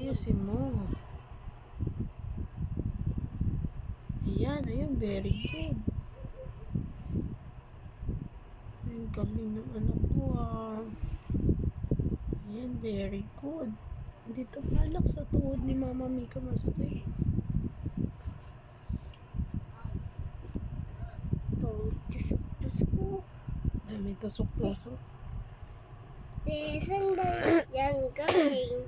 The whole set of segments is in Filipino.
Ayusin mo. Ayan, ayun, very good. Ay, galing ng anak ko Ayan, very good. Dito balak sa tuhod ni Mama Mika masakit. Tusok-tusok ko. Dami tusok-tusok. Saan ba yan galing?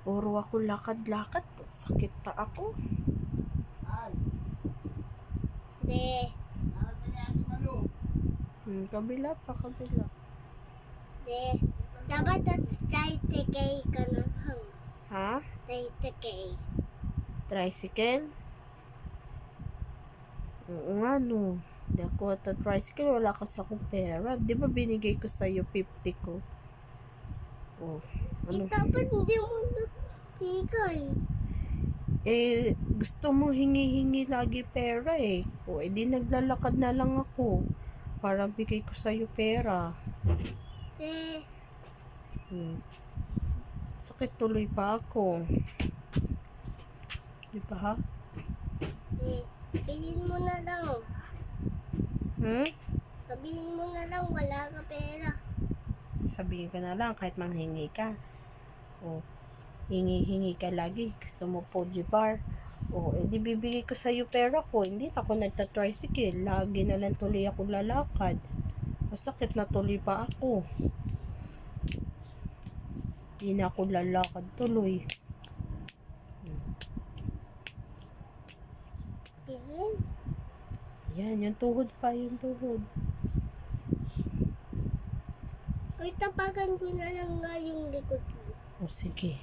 Puro ako lakad-lakad. Sakit pa ako. Kabila pa, kabila. Dapat tayo-tikay ka na hang. Ha? Tayo-tikay. Tricycle? Oo nga, no. Hindi ako at tricycle. Wala kasi akong pera. Di ba binigay ko sa'yo 50 ko? Oh, ano? Dapat hindi mo bigay. Gusto mo hingi-hingi lagi pera O, edi naglalakad na lang ako. Para bigay ko sa'yo pera. Sakit tuloy pa ako. Di ba ha? Sabihin mo na lang. Sabihin mo na lang wala ka pera. Sabihin ko na lang kahit manghingi ka. O, hingi-hingi ka lagi. Gusto mo Poji bar. O, edi bibigay ko sa'yo pera ko. Hindi na ako nagta-tricycle. Lagi na lang tuloy ako lalakad. Masakit na tuloy pa ako. Hindi na ako lalakad tuloy. Yan, yung tuhod pa, yung tuhod. Ay, tapagan ko na lang nga yung likod mo. O, sige.